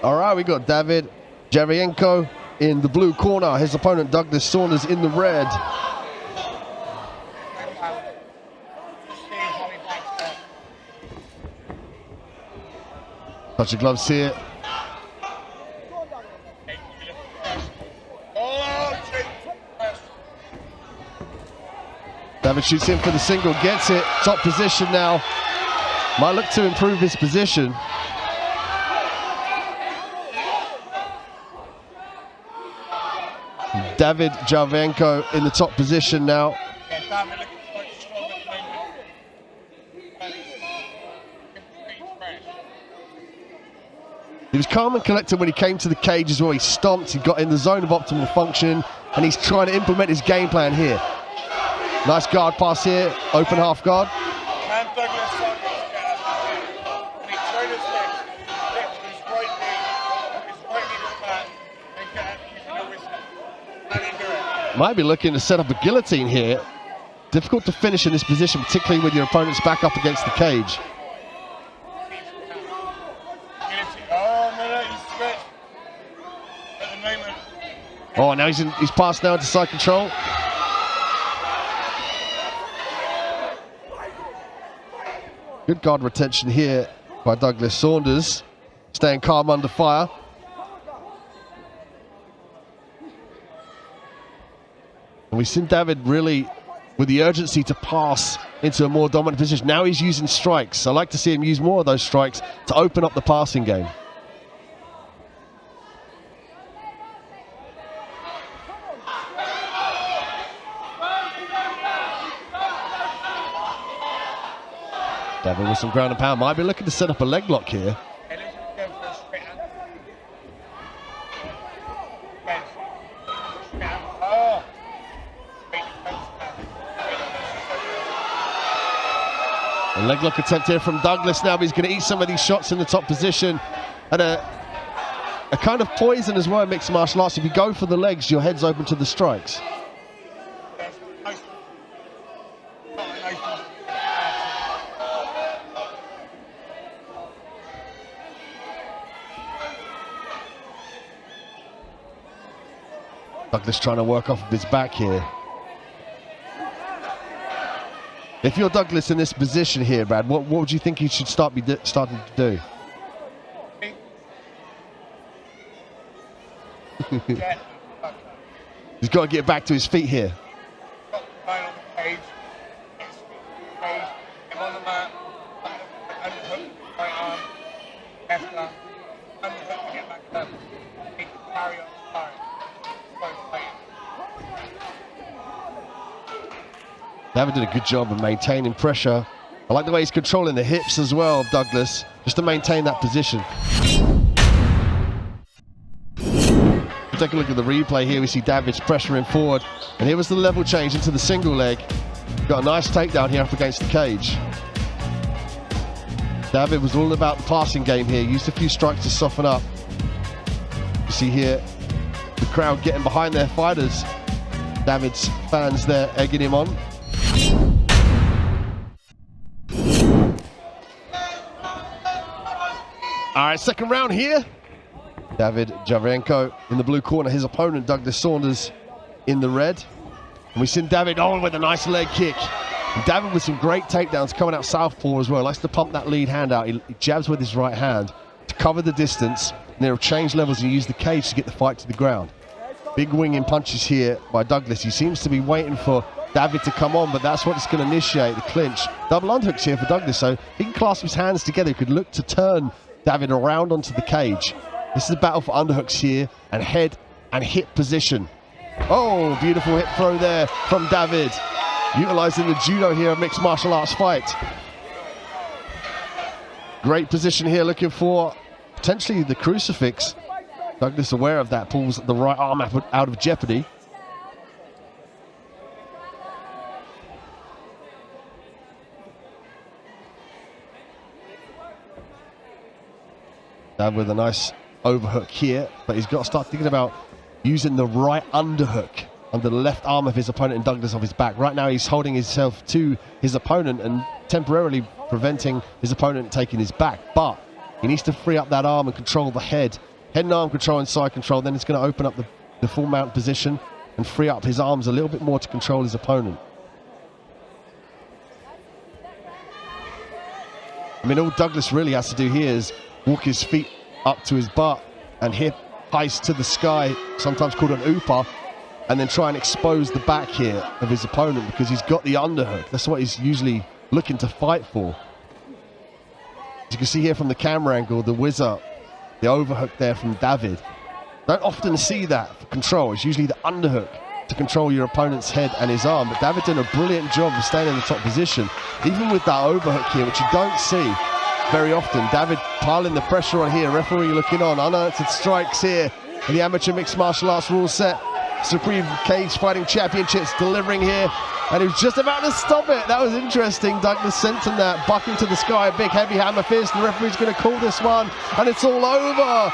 All right, we got Dawid Jarowienko in the blue corner. His opponent, Douglas Saunders, in the red. Touch of gloves here. Dawid shoots in for the single, gets it. Top position now. Might look to improve his position. Dawid Jarowienko in the top position now. He was calm and collected when he came to the cage as well. He stomped, he got in the zone of optimal function, and he's trying to implement his game plan here. Nice guard pass here, open half guard. Might be looking to set up a guillotine here. Difficult to finish in this position, particularly with your opponent's back up against the cage. Oh, now he's passed now into side control. Good guard retention here by Douglas Saunders, staying calm under fire. And we've seen Dawid really with the urgency to pass into a more dominant position. Now he's using strikes. I like to see him use more of those strikes to open up the passing game. Dawid with some ground and pound. Might be looking to set up a leg lock here. A leg lock attempt here from Douglas now, but he's going to eat some of these shots in the top position. And a kind of poison as well in mixed martial arts. If you go for the legs, your head's open to the strikes. Douglas trying to work off of his back here. If you're Douglas in this position here, Brad, what would you think he should starting to do? He's got to get back to his feet here. Dawid did a good job of maintaining pressure. I like the way he's controlling the hips as well of Douglas, just to maintain that position. Take a look at the replay here. We see Dawid's pressuring forward, and here was the level change into the single leg. Got a nice takedown here up against the cage. Dawid was all about the passing game here. Used a few strikes to soften up. You see here the crowd getting behind their fighters. Dawid's fans there egging him on. All right, second round here. Dawid Jarowienko in the blue corner. His opponent, Douglas Saunders, in the red. And we've seen Dawid on with a nice leg kick. And Dawid with some great takedowns coming out southpaw as well. Likes to pump that lead hand out. He jabs with his right hand to cover the distance. And he'll change levels and use the cage to get the fight to the ground. Big winging punches here by Douglas. He seems to be waiting for Dawid to come on, but that's what's going to initiate the clinch. Double underhooks here for Douglas, so he can clasp his hands together. He could look to turn Dawid around onto the cage. This is a battle for underhooks here, and head and hip position. Oh, beautiful hip throw there from Dawid. Utilizing the judo here, a mixed martial arts fight. Great position here, looking for potentially the crucifix. Douglas aware of that, pulls the right arm out of jeopardy. Dawid with a nice overhook here, but he's got to start thinking about using the right underhook under the left arm of his opponent and Douglas off his back. Right now he's holding himself to his opponent and temporarily preventing his opponent taking his back, but he needs to free up that arm and control the head head and arm control and side control, then it's going to open up the full mount position and free up his arms a little bit more to control his opponent. I mean, all Douglas really has to do here is walk his feet up to his butt and hip heist to the sky, sometimes called an ooper, and then try and expose the back here of his opponent because he's got the underhook. That's what he's usually looking to fight for. As you can see here from the camera angle, the whizzer, the overhook there from Dawid. Don't often see that for control. It's usually the underhook to control your opponent's head and his arm. But Dawid did a brilliant job of staying in the top position, even with that overhook here, which you don't see very often. Dawid piling the pressure on here, referee looking on, unanswered strikes here in the amateur mixed martial arts rule set. Supreme Cage Fighting Championships delivering here, and he was just about to stop it. That was interesting. Douglas sent him that, bucking to the sky, a big heavy hammer fist. The referee's going to call this one, and it's all over.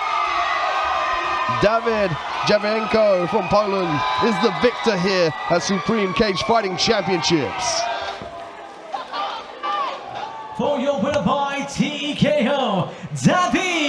Dawid Jarowienko from Poland is the victor here at Supreme Cage Fighting Championships. For your winner by TKO, Dawid